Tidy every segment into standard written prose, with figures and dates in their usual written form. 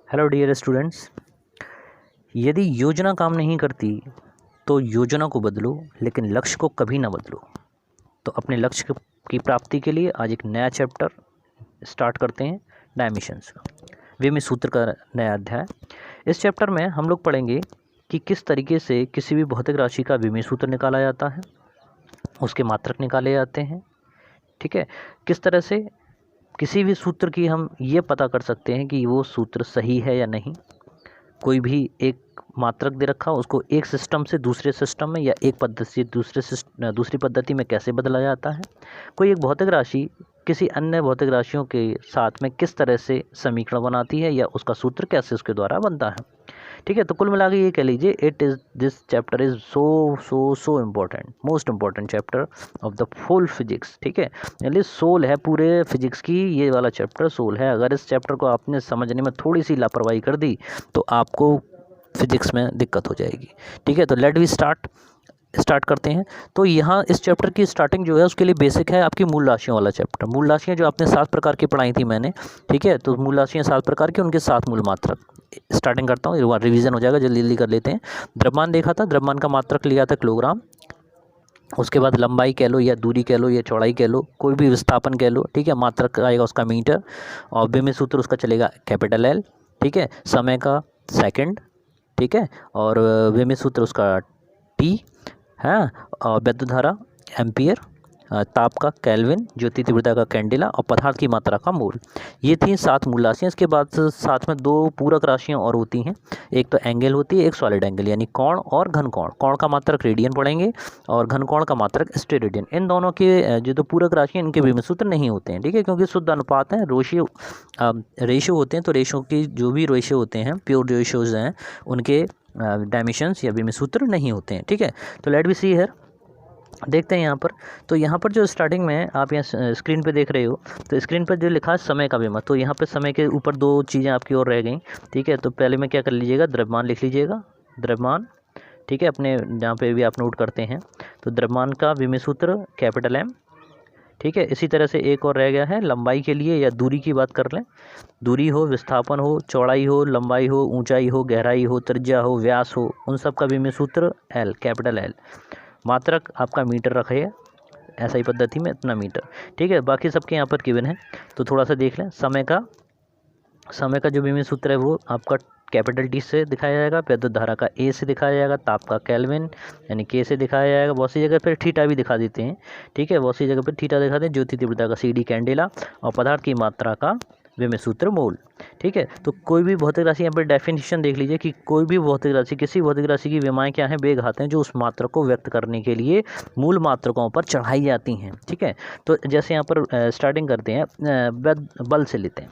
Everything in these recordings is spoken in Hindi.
Hello dear students. यदि योजना काम नहीं करती तो योजना को बदलो, लेकिन लक्ष्य को कभी ना बदलो। तो अपने लक्ष्य की प्राप्ति के लिए आज एक नया चैप्टर स्टार्ट करते हैं, डायमेंशंस का, विमीय सूत्र का नया अध्याय। इस चैप्टर में हम लोग पढ़ेंगे कि किस तरीके से किसी भी भौतिक राशि का विमीय सूत्र निकाला जाता है, उसके मात्रक निकाले जाते हैं। ठीक है, किस तरह से किसी भी सूत्र की हम ये पता कर सकते हैं कि वो सूत्र सही है या नहीं। कोई भी एक मात्रक दे रखा हो, उसको एक सिस्टम से दूसरे सिस्टम में या एक पद्धति से दूसरी पद्धति में कैसे बदला जाता है। कोई एक भौतिक राशि किसी अन्य भौतिक राशियों के साथ में किस तरह से समीकरण बनाती है या उसका सूत्र कैसे उसके द्वारा बनता है। ठीक है, तो कुल मिला के ये कह लीजिए this chapter is so important, most important chapter of the full physics. ठीक है, यानी सोल है पूरे फिजिक्स की, ये वाला चैप्टर सोल है। अगर इस चैप्टर को आपने समझने में थोड़ी सी लापरवाही कर दी तो आपको फिजिक्स में दिक्कत हो जाएगी। ठीक है, तो लेट वी स्टार्ट करते हैं। तो यहाँ इस चैप्टर की स्टार्टिंग जो है उसके लिए बेसिक है आपकी मूल राशियों वाला चैप्टर। मूल राशियाँ जो आपने 7 प्रकार की पढ़ाई थी मैंने, ठीक है, तो मूल राशियाँ 7 प्रकार की, उनके 7 मूल मात्रक। स्टार्टिंग करता हूँ, रिवीजन हो जाएगा, जल्दी जल्दी कर लेते हैं। द्रव्यमान देखा था, द्रव्यमान का मात्रक लिया था किलोग्राम। उसके बाद लंबाई कह लो या दूरी कह लो या चौड़ाई कह लो, कोई भी विस्थापन कह लो, ठीक है, मात्रक आएगा उसका मीटर। और विमीय सूत्र उसका चलेगा कैपिटल एल। ठीक है, समय का सेकंड। ठीक है, और विमीय सूत्र उसका टी है, और विद्युत धारा एम्पियर, ताप का केल्विन, ज्योति तीव्रता का कैंडेला, और पदार्थ की मात्रा का मोल। ये थी 7 मूल राशियाँ। इसके बाद साथ में 2 पूरक राशियाँ और होती हैं। एक तो एंगल होती है, एक सॉलिड एंगल यानी कोण और घन कोण। कोण का मात्रक रेडियन पढ़ेंगे और घन कोण का मात्रक स्टेरेडियन। इन दोनों के जो तो पूरक राशियाँ, इनके विमीय सूत्र नहीं होते हैं। ठीक है, क्योंकि शुद्ध अनुपात है, रेशियो होते हैं, तो रेशियो की जो भी रेशियो होते हैं, प्योर रेशियोज हैं, उनके डायमेंशंस या विमीय सूत्र नहीं होते हैं। ठीक है, तो लेट वी सी हियर, देखते हैं यहाँ पर। तो यहाँ पर जो स्टार्टिंग में आप यहाँ स्क्रीन पे देख रहे हो, तो स्क्रीन पर जो लिखा है समय का विमीय, तो यहाँ पे समय के ऊपर 2 चीज़ें आपकी और रह गई। ठीक है, तो पहले में क्या कर लीजिएगा, द्रव्यमान लिख लीजिएगा, द्रव्यमान। ठीक है, अपने जहाँ पे भी आप नोट करते हैं, तो द्रव्यमान का विमीय सूत्र कैपिटल एम। ठीक है, इसी तरह से एक और रह गया है लंबाई के लिए, या दूरी की बात कर लें, दूरी हो, विस्थापन हो, चौड़ाई हो, लंबाई हो, ऊंचाई हो, गहराई हो, त्रिज्या हो, व्यास हो, उन सब का विमीय सूत्र एल, कैपिटल एल। मात्रक आपका मीटर रखे है, ऐसा ही पद्धति में इतना मीटर। ठीक है, बाकी सबके यहाँ पर गिवन है, तो थोड़ा सा देख लें। समय का जो विमीय सूत्र है वो आपका कैपिटल टी से दिखाया जाएगा, विद्युत धारा का ए से दिखाया जाएगा, ताप का केल्विन यानी के से दिखाया जाएगा। बहुत सी जगह पर थीटा भी दिखा देते हैं। ठीक है, बहुत सी जगह पर थीटा दिखाते हैं। ज्योति तीव्रता का सी डी कैंडेला, और पदार्थ की मात्रा का विमीय सूत्र मोल। ठीक है, तो कोई भी भौतिक राशि, यहाँ पर डेफिनेशन देख लीजिए कि कोई भी भौतिक राशि, किसी भौतिक राशि की विमाएँ क्या हैं, बेघात हैं, जो उस मात्रक को व्यक्त करने के लिए मूल मात्रकों पर चढ़ाई जाती हैं। ठीक है, तो जैसे यहाँ पर स्टार्टिंग करते हैं, बल से लेते हैं।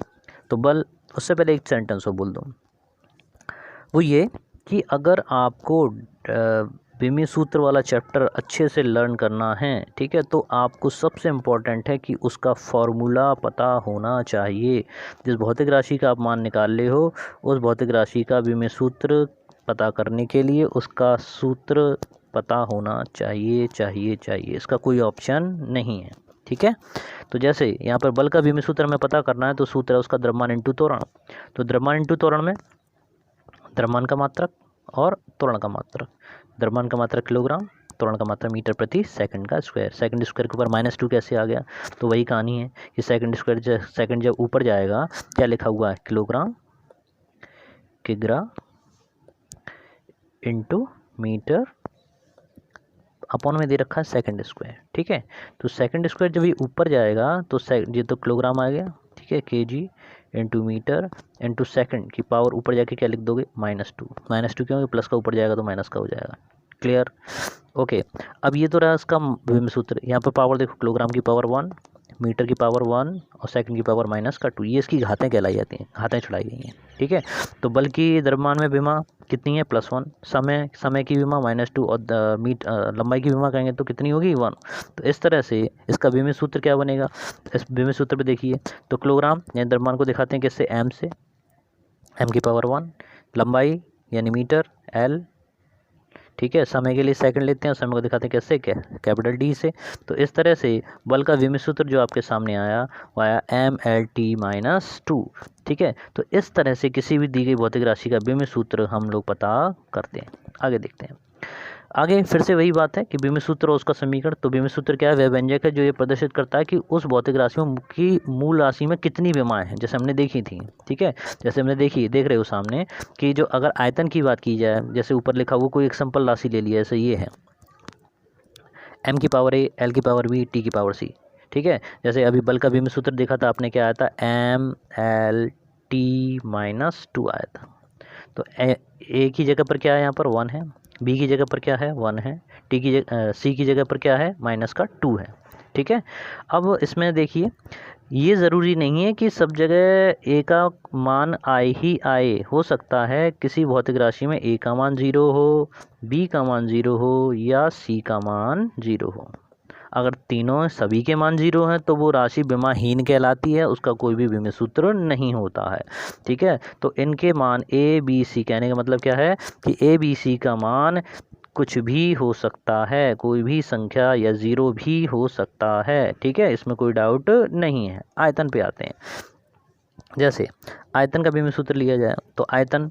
तो बल, उससे पहले एक सेंटेंस और बोल दूँ, वो ये कि अगर आपको विमीय सूत्र वाला चैप्टर अच्छे से लर्न करना है, ठीक है, तो आपको सबसे इम्पॉर्टेंट है कि उसका फॉर्मूला पता होना चाहिए। जिस भौतिक राशि का आप मान निकाल रहे हो, उस भौतिक राशि का विमीय सूत्र पता करने के लिए उसका सूत्र पता होना चाहिए। इसका कोई ऑप्शन नहीं है। ठीक है, तो जैसे यहाँ पर बल का विमीय सूत्र हमें पता करना है, तो सूत्र है उसका द्रव्यमान इंटू त्वरण। तो द्रव्यमान इंटू त्वरण में द्रव्यमान का मात्रक और त्वरण का मात्रक। द्रव्यमान का मात्रक किलोग्राम, त्वरण का मात्रक मीटर प्रति सेकंड का स्क्वायर। सेकंड स्क्वायर के ऊपर -2 कैसे आ गया, तो वही कहानी है कि सेकंड जब ऊपर जाएगा, क्या लिखा हुआ है, किलोग्राम, किग्रा इंटू मीटर अपॉन में दे रखा है सेकंड स्क्वायर। ठीक है, तो सेकंड स्क्वायर जब ये ऊपर जाएगा तो ये तो किलोग्राम आ गया। ठीक है, KG into metre into second की पावर ऊपर जाके क्या लिख दोगे, -2 क्योंकि प्लस का ऊपर जाएगा तो माइनस का हो जाएगा। Clear, okay. अब ये तो रहा इसका विमीय सूत्र। यहाँ पर पावर देखो, किलोग्राम की पावर 1, मीटर की पावर 1 और सेकंड की पावर -2, ये इसकी घातें कहलाई जाती हैं, घातें चढ़ाई गई हैं। ठीक है, तो बल की द्रव्यमान में विमा कितनी है, +1। समय की विमा -2, और लंबाई की विमा कहेंगे तो कितनी होगी, 1। तो इस तरह से इसका विमीय सूत्र क्या बनेगा, इस विमीय सूत्र पे देखिए, तो किलोग्राम यानी द्रव्यमान को दिखाते हैं किससे, m से, m की पावर 1, लंबाई यानी मीटर, l, ठीक है, समय के लिए सेकंड लेते हैं, समय को दिखाते हैं कैसे, क्या कैपिटल डी से। तो इस तरह से बल का विमित सूत्र जो आपके सामने आया वो आया mLT-2। ठीक है, तो इस तरह से किसी भी दी गई भौतिक राशि का विमित सूत्र हम लोग पता करते हैं। आगे देखते हैं। आगे फिर से वही बात है कि विमित सूत्र और उसका समीकरण। तो विमित सूत्र क्या है, वह व्यंजक है जो ये प्रदर्शित करता है कि उस भौतिक राशि में की मूल राशि में कितनी विमाएं हैं, जैसे हमने देखी थी। ठीक है, जैसे हमने देख रहे हो सामने कि जो अगर आयतन की बात की जाए, जैसे ऊपर लिखा हुआ कोई एक सिंपल राशि ले लिया, जैसे ये है m की पावर a, l की पावर b, t की पावर c। ठीक है, जैसे अभी बल का विमित सूत्र देखा था आपने, क्या आया था, mLT-2 आया था। तो a की जगह पर क्या है, यहाँ पर 1 है, b की जगह पर क्या है, 1 है, t की c की जगह पर क्या है, -2 है। ठीक है, अब इसमें देखिए, ये ज़रूरी नहीं है कि सब जगह a का मान आए ही आए। हो सकता है किसी भौतिक राशि में a का मान 0 हो, b का मान 0 हो या c का मान 0 हो। अगर तीनों सभी के मान 0 हैं तो वो राशि विमाहीन कहलाती है, उसका कोई भी विमित सूत्र नहीं होता है। ठीक है, तो इनके मान a b c, कहने का मतलब क्या है कि a b c का मान कुछ भी हो सकता है, कोई भी संख्या या 0 भी हो सकता है। ठीक है, इसमें कोई डाउट नहीं है। आयतन पे आते हैं। जैसे आयतन का विमित सूत्र लिया जाए तो आयतन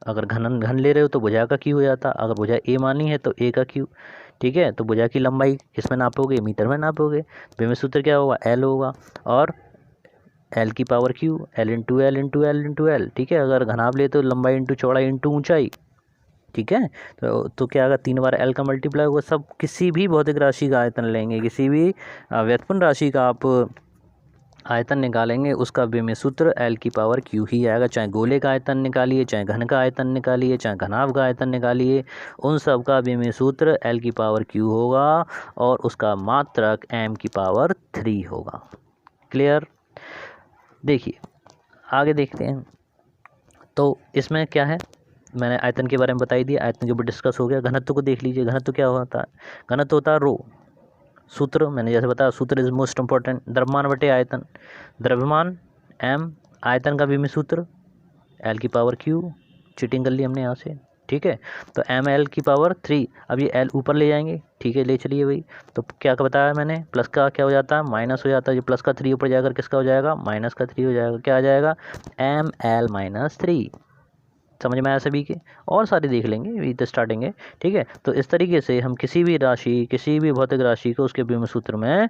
अगर घन ले रहे हो तो भुजा का क्यू हो जाता, अगर भुजा ए मानी है तो ए का क्यू। ठीक है, तो भुजा की लंबाई किसमें नापोगे, मीटर में नापोगे। विमित सूत्र क्या होगा, एल होगा, और एल की power Q, L into L into L into L. ठीक है, अगर घनाभ ले तो लंबाई इंटू चौड़ाई इंटू ऊंचाई। ठीक है, तो क्या अगर 3 बार एल का मल्टीप्लाई होगा, सब किसी भी भौतिक राशि का आयतन लेंगे, किसी भी व्युत्पन्न राशि का आप आयतन निकालेंगे, उसका विमित सूत्र एल की पावर क्यू ही आएगा। चाहे गोले का आयतन निकालिए, चाहे घन का आयतन निकालिए, चाहे घनाभ का आयतन निकालिए, उन सब का विमित सूत्र एल की पावर क्यू होगा और उसका मात्रक एम की पावर 3 होगा। क्लियर। देखिए आगे देखते हैं। तो इसमें क्या है, मैंने आयतन के बारे में बताई दिया, आयतन के ऊपर डिस्कस हो गया। घनत्व को देख लीजिए। घनत्व क्या होता है, घनत्व होता है रो। सूत्र मैंने जैसे बताया, सूत्र इज मोस्ट इंपॉर्टेंट, द्रव्यमान बटे आयतन। द्रव्यमान m, आयतन का विमित सूत्र l की पावर q। चीटिंग कर ली हमने यहाँ से। ठीक है, तो m l की पावर 3। अब ये l ऊपर ले जाएंगे, ठीक है, ले चलिए भाई। तो क्या बताया मैंने, प्लस का क्या हो जाता है, माइनस हो जाता है। जो प्लस का 3 ऊपर जाकर किसका हो जाएगा, माइनस का 3 हो जाएगा। क्या आ जाएगा, ml-3। समझ में आया सभी के, और सारे देख लेंगे, ये तो स्टार्टिंग है। ठीक है, तो इस तरीके से हम किसी भी राशि, किसी भी भौतिक राशि को उसके विमित सूत्र में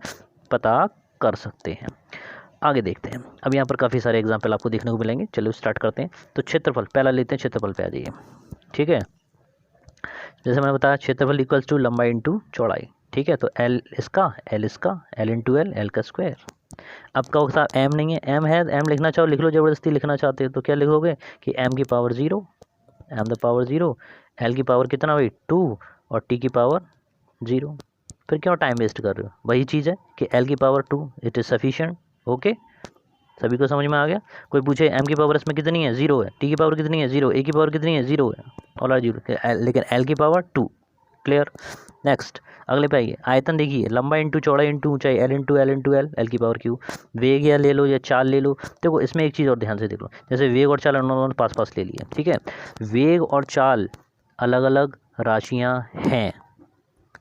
पता कर सकते हैं। आगे देखते हैं। अब यहाँ पर काफ़ी सारे एग्जाम्पल आपको देखने को मिलेंगे। चलो स्टार्ट करते हैं। तो क्षेत्रफल पहला लेते हैं, क्षेत्रफल पे आ जाइए। ठीक है, जैसे मैंने बताया, क्षेत्रफल इक्वल्स टू लंबाई इंटू चौड़ाई। ठीक है, तो एल इसका, एल इंटू एल का स्क्वायर। अब का साहब एम नहीं है, एम है, एम लिखना चाहो लिख लो, ज़बरदस्ती लिखना चाहते हो तो क्या लिखोगे कि एम की power 0, am the power 0, L की पावर कितना भाई 2 और टी की पावर 0। फिर क्यों टाइम वेस्ट कर रहे हो, वही चीज़ है कि एल की power 2 it is sufficient. Okay, सभी को समझ में आ गया। कोई पूछे एम की पावर इसमें कितनी है, 0 है, टी की पावर कितनी है 0, ए की पावर कितनी है 0 है, ऑल आर 0, लेकिन एल की पावर 2। क्लियर। नेक्स्ट अगले पे आइए। आयतन देखिए, लंबाई इंटू चौड़ाई इंटू ऊंचाई, L into L into L, L की पावर क्यू। वेग या ले लो या चाल ले लो। देखो इसमें एक चीज़ और ध्यान से देख लो, जैसे वेग और चाल उन्होंने पास पास ले लिया। ठीक है, वेग और चाल अलग अलग राशियाँ हैं,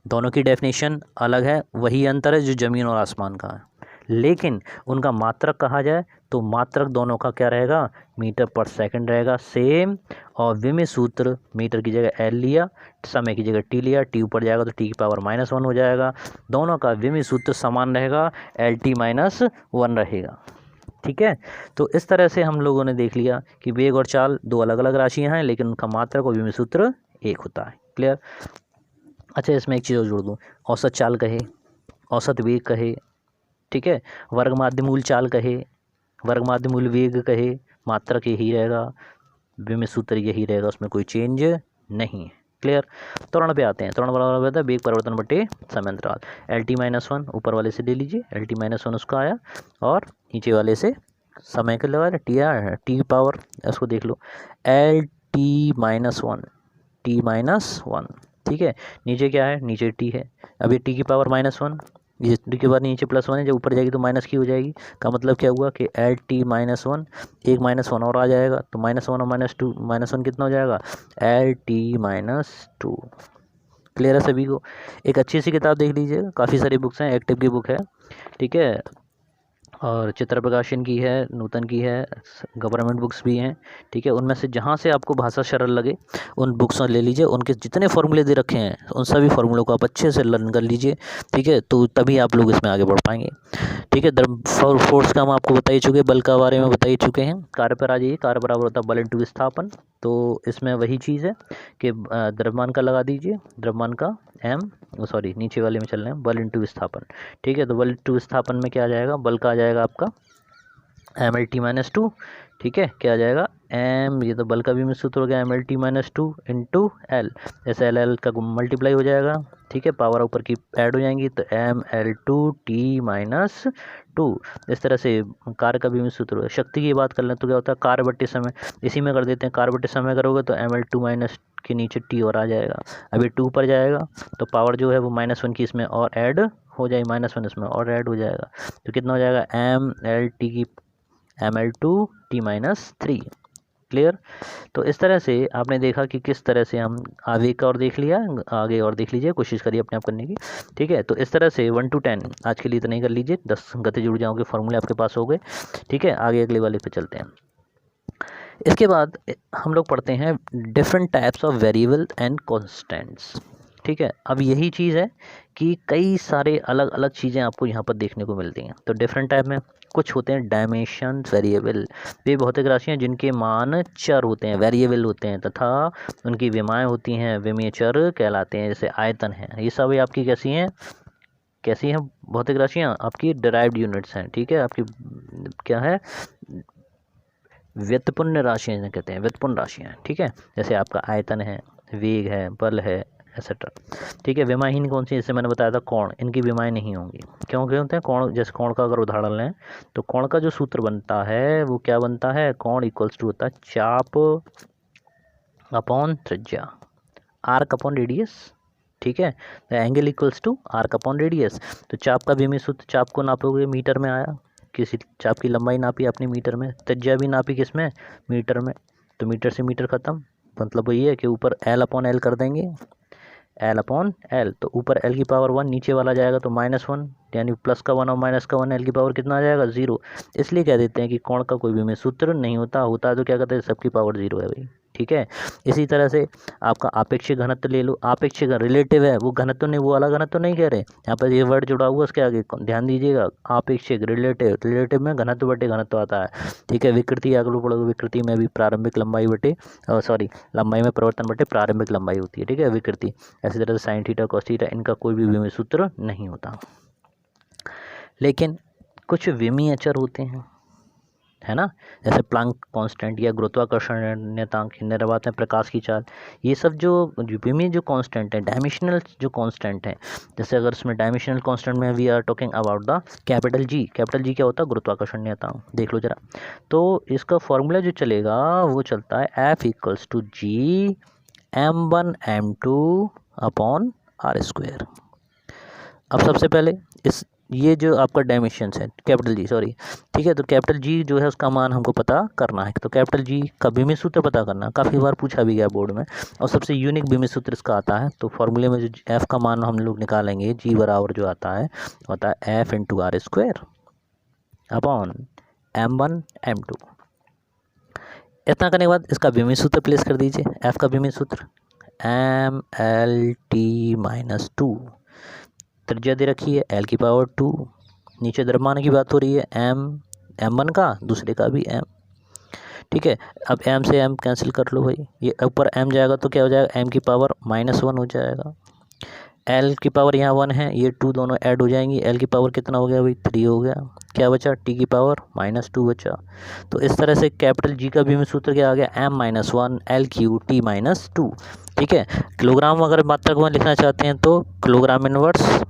दोनों की डेफिनेशन अलग है, वही अंतर है जो ज़मीन और आसमान का है। लेकिन उनका मात्रक कहा जाए तो मात्रक दोनों का क्या रहेगा, मीटर पर सेकंड रहेगा, सेम। और विमित सूत्र मीटर की जगह एल लिया, समय की जगह टी लिया, टी ऊपर जाएगा तो टी की पावर -1 हो जाएगा। दोनों का विमित सूत्र समान रहेगा, LT-1 रहेगा। ठीक है, तो इस तरह से हम लोगों ने देख लिया कि वेग और चाल दो अलग अलग राशियाँ हैं, लेकिन उनका मात्रक और विमित सूत्र एक होता है। क्लियर। अच्छा, इसमें एक चीज़ और जोड़ दूँ, औसत चाल कहे, औसत वेग कहे, ठीक है, वर्ग माध्य मूल चाल कहे, वर्ग माध्य मूल वेग कहे, मात्रक यही रहेगा, विमित सूत्र यही रहेगा, उसमें कोई चेंज नहीं है। क्लियर। त्वरण पे आते हैं। त्वरण बराबर होता है वेग परिवर्तन बटे समय अंतराल। LT-1 ऊपर वाले से ले लीजिए, LT-1 उसका आया, और नीचे वाले से समय के लगा टी पावर, इसको देख लो, LT-1, T-1। ठीक है, नीचे क्या है, नीचे टी है। अब ये टी की पावर -1, ये टी के बाद नीचे +1 है, जब ऊपर जाएगी तो माइनस की हो जाएगी। का मतलब क्या हुआ कि LT -1, एक -1 और आ जाएगा, तो -1 और -2, -1 कितना हो जाएगा LT -2। क्लियर है सभी को? एक अच्छी सी किताब देख लीजिएगा, काफ़ी सारी बुक्स हैं, एक्टिव की बुक है, ठीक है, और चित्र प्रकाशन की है, नूतन की है, गवर्नमेंट बुक्स भी हैं, ठीक है। उनमें से जहाँ से आपको भाषा सरल लगे उन बुक्स ले लीजिए, उनके जितने फॉर्मूले दे रखे हैं उन सभी फॉर्मूलों को आप अच्छे से लर्न कर लीजिए, ठीक है, तो तभी आप लोग इसमें आगे बढ़ पाएंगे, ठीक है। फोर्स का हम आपको बता ही चुके, बल का बारे में बता ही चुके हैं। कार्य पर आ जाइए, कार्य बराबर होता है बल इंटू विस्थापन। तो इसमें वही चीज़ है कि द्रव्यमान का लगा दीजिए, द्रव्यमान का सॉरी नीचे वाले में चल रहे हैं, बल इंटू विस्थापन, ठीक है। तो बल इंटू विस्थापन में क्या आ जाएगा, बल का आ जाएगा आपका MLT -2, ठीक है। क्या आ जाएगा ये तो बल का भी सूत्र हो गया, MLT -2 इंटू एल, जैसे एल का मल्टीप्लाई हो जाएगा, ठीक है, पावर ऊपर की ऐड हो जाएंगी, तो ML2T -2। इस तरह से कार्य का भी सूत्र होगा। शक्ति की बात कर लें तो क्या होता है, कार्य बट्टे समय, इसी में कर देते हैं, कार्य बट्टे समय करोगे तो ML2 के नीचे T और आ जाएगा, अभी 2 पर जाएगा तो पावर जो है वो -1 की इसमें और ऐड हो जाएगी, -1 इसमें और ऐड हो जाएगा, तो कितना हो जाएगा ML2T -3। क्लियर? तो इस तरह से आपने देखा कि किस तरह से हम आगे का और देख लिया, आगे और देख लीजिए, कोशिश करिए अपने आप करने की, ठीक है। तो इस तरह से 1 to 10 आज के लिए इतना ही कर लीजिए, 10 गतिज ऊर्जाओं के फॉर्मूले आपके पास हो गए, ठीक है। आगे अगले वाले पे चलते हैं। इसके बाद हम लोग पढ़ते हैं different types of variable and constants, ठीक है। अब यही चीज़ है कि कई सारे अलग अलग चीज़ें आपको यहाँ पर देखने को मिलती हैं। तो डिफरेंट टाइप में कुछ होते हैं डायमेंशन वेरिएबल, वे भौतिक राशियाँ जिनके मान चर होते हैं, वेरिएबल होते हैं, तथा उनकी विमाएँ होती हैं, विमीय चर कहलाते हैं, जैसे आयतन है। ये सब आपकी कैसी हैं भौतिक राशियाँ, आपकी डिराइव्ड यूनिट्स हैं, ठीक है, आपकी क्या है, व्युत्पन्न राशियाँ जिन्हें कहते हैं, व्युत्पन्न राशियाँ, ठीक है। जैसे आपका आयतन है, वेग है, बल है, एक्सेट्रा, ठीक है। विमाहीन कौन सी, जैसे मैंने बताया था कोण, इनकी विमाएँ नहीं होंगी। क्यों होते हैं कोण, जैसे कोण का अगर उदाहरण लें तो कोण का जो सूत्र बनता है वो क्या बनता है, कोण इक्वल्स टू होता है चाप अपॉन त्रिज्या, आर्क अपॉन रेडियस, ठीक है। The angle equals to arc upon radius. तो चाप का विमीय सूत्र, चाप को नापोगे मीटर में आया, किसी चाप की लंबाई नापी आपने मीटर में, त्रिज्या भी नापी किस में, मीटर में, तो मीटर से मीटर ख़त्म। मतलब वही है कि ऊपर L/L कर देंगे, L/L, तो ऊपर L की पावर 1, नीचे वाला जाएगा तो -1, यानी प्लस का 1 और माइनस का 1, L की पावर कितना आ जाएगा 0। इसलिए कह देते हैं कि कोण का कोई भी में सूत्र नहीं होता है तो क्या कहते हैं, सबकी पावर 0 है भाई, ठीक है। इसी तरह से आपका आपेक्षिक घनत्व ले लो, आपेक्षिक रिलेटिव है, वो घनत्व नहीं, वो वाला घनत्व नहीं कह रहे, यहाँ पर ये वर्ड जुड़ा हुआ उसके आगे ध्यान दीजिएगा, आपेक्षिक रिलेटिव, रिलेटिव में घनत्व बटे घनत्व आता है, ठीक है। विकृति आगे पढ़ोगे, विकृति में भी प्रारंभिक लंबाई बटे लंबाई में परिवर्तन बटे प्रारंभिक लंबाई होती है, ठीक है, विकृति। ऐसी तरह से साइन थीटा कॉस थीटा, इनका कोई भी विमीय सूत्र नहीं होता, लेकिन कुछ विमीय चर होते हैं, है ना, जैसे प्लांक कांस्टेंट या गुरुत्वाकर्षण नियतांक, निर्वात में प्रकाश की चाल, ये सब जो विमीय जो कांस्टेंट है, डायमेंशनल जो कांस्टेंट है, जैसे अगर इसमें डायमेंशनल कांस्टेंट में we are talking about the capital G क्या होता है, गुरुत्वाकर्षण नियतांक, देख लो जरा। तो इसका फॉर्मूला जो चलेगा वो चलता है F equals to G m1 m2 upon r²। अब सबसे पहले ये जो आपका डायमेंशंस है कैपिटल जी, ठीक है, तो कैपिटल जी जो है उसका मान हमको पता करना है, तो कैपिटल जी का विमीय सूत्र पता करना, काफ़ी बार पूछा भी गया बोर्ड में, और सबसे यूनिक विमीय सूत्र इसका आता है। तो फॉर्मूले में जो एफ़ का मान हम लोग निकालेंगे, जी बराबर जो आता है होता है F into r² upon m1 m2। इतना करने के बाद इसका विमीय सूत्र प्लेस कर दीजिए, एफ़ का विमीय सूत्र MLT -2, त्रिज्या दे रखी है L की पावर 2, नीचे द्रव्यमान की बात हो रही है, m1 का, दूसरे का भी m, ठीक है। अब m से m कैंसिल कर लो भाई, ये ऊपर m जाएगा तो क्या हो जाएगा, m की पावर -1 हो जाएगा, L की पावर यहाँ 1 है, ये 2 दोनों ऐड हो जाएंगी, L की पावर कितना हो गया भाई 3 हो गया, क्या बचा T की पावर -2 बचा। तो इस तरह से कैपिटल G का भी सूत्र क्या आ गया, m-1 L³ T -2, ठीक है। किलोग्राम अगर मात्रक में लिखना चाहते हैं तो किलोग्राम इनवर्स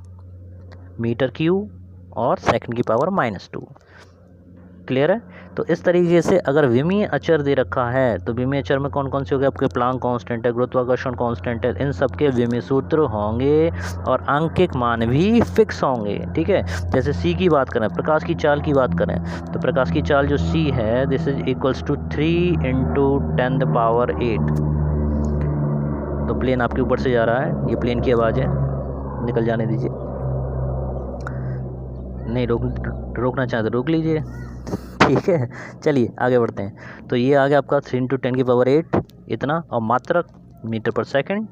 मीटर क्यूब और सेकंड की पावर -2। क्लियर है। तो इस तरीके से अगर विमीय अचर दे रखा है तो विमीय अचर में कौन कौन से हो गए आपके, प्लांक कांस्टेंट है, गुरुत्वाकर्षण कांस्टेंट है, इन सब के विमीय सूत्र होंगे और अंकिक मान भी फिक्स होंगे। ठीक है, जैसे सी की बात करें, प्रकाश की चाल की बात करें, तो प्रकाश की चाल जो सी है दिस इज इक्वल्स टू 3 × 10⁸। तो प्लेन आपके ऊपर से जा रहा है, ये प्लेन की आवाज़ है, निकल जाने दीजिए, नहीं रोकना चाहे तो रोक लीजिए। ठीक है, चलिए आगे बढ़ते हैं। तो ये आ गया आपका 3 × 10⁸ इतना, और मात्रक मीटर पर सेकंड।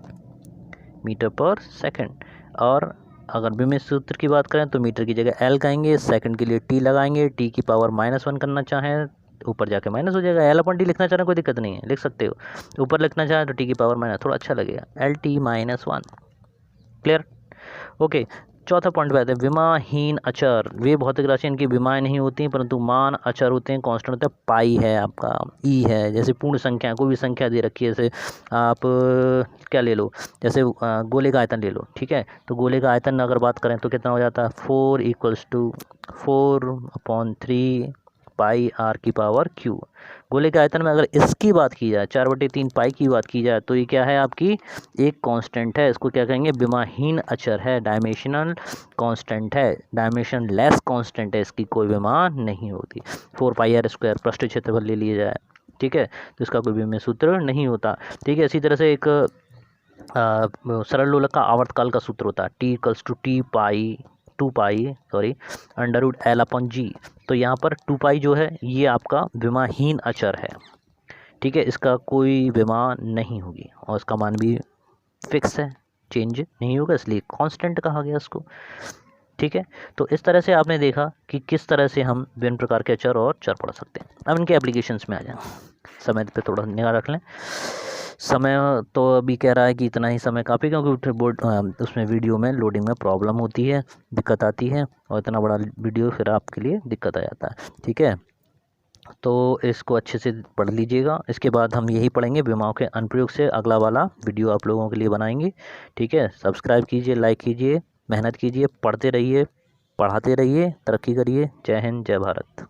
और अगर विमीय सूत्र की बात करें तो मीटर की जगह एल कहेंगे, सेकंड के लिए टी लगाएंगे, टी की पावर -1 करना चाहें ऊपर जाके माइनस हो जाएगा, L/T लिखना चाहें कोई दिक्कत नहीं है, लिख सकते हो। ऊपर लिखना चाहें तो टी की पावर माइनस, थोड़ा अच्छा लगेगा, LT -1। Clear, okay. चौथा पॉइंट पे आते हैं, विमाहीन अचर। वे भौतिक राशि इनकी विमाएँ नहीं होती परंतु मान अचर होते हैं, कांस्टेंट होता है, पाई है आपका, ई है, जैसे पूर्ण संख्या, कोई भी संख्या दे रखी है, जैसे आप क्या ले लो, जैसे गोले का आयतन ले लो। ठीक है, तो गोले का आयतन अगर बात करें तो कितना हो जाता है, 4 = 4/3 पाई r की पावर q। गोले के आयतन में अगर इसकी बात की जाए, 4/3 पाई की बात की जाए, तो ये क्या है आपकी एक कांस्टेंट है, इसको क्या कहेंगे, विमाहीन अचर है, डायमेंशनल कांस्टेंट है, डायमेंशन लेस कांस्टेंट है, इसकी कोई विमा नहीं होती। 4πr² पृष्ठ क्षेत्रफल ले लिया जाए, ठीक है, तो इसका कोई विमीय सूत्र नहीं होता। ठीक है, इसी तरह से एक सरल लोलक का आवर्तकाल का सूत्र होता है, T = 2π/L/G। तो यहाँ पर 2π जो है ये आपका विमाहीन अचर है। ठीक है, इसका कोई विमा नहीं होगी और इसका मान भी फिक्स है, चेंज नहीं होगा, इसलिए कांस्टेंट कहा गया इसको। ठीक है, तो इस तरह से आपने देखा कि किस तरह से हम विभिन्न प्रकार के अचर और चर पढ़ सकते हैं। अब इनके एप्लीकेशंस में आ जाएं, समय पे थोड़ा निगाह रख लें। समय तो अभी कह रहा है कि इतना ही समय काफ़ी, क्योंकि बोर्ड उसमें वीडियो में लोडिंग में प्रॉब्लम होती है, दिक्कत आती है, और इतना बड़ा वीडियो फिर आपके लिए दिक्कत आ जाता है। ठीक है, तो इसको अच्छे से पढ़ लीजिएगा। इसके बाद हम यही पढ़ेंगे विमाओं के अनुप्रयोग से, अगला वाला वीडियो आप लोगों के लिए बनाएंगे। ठीक है, सब्सक्राइब कीजिए, लाइक कीजिए, मेहनत कीजिए, पढ़ते रहिए, पढ़ाते रहिए, तरक्की करिए। जय हिंद, जय भारत।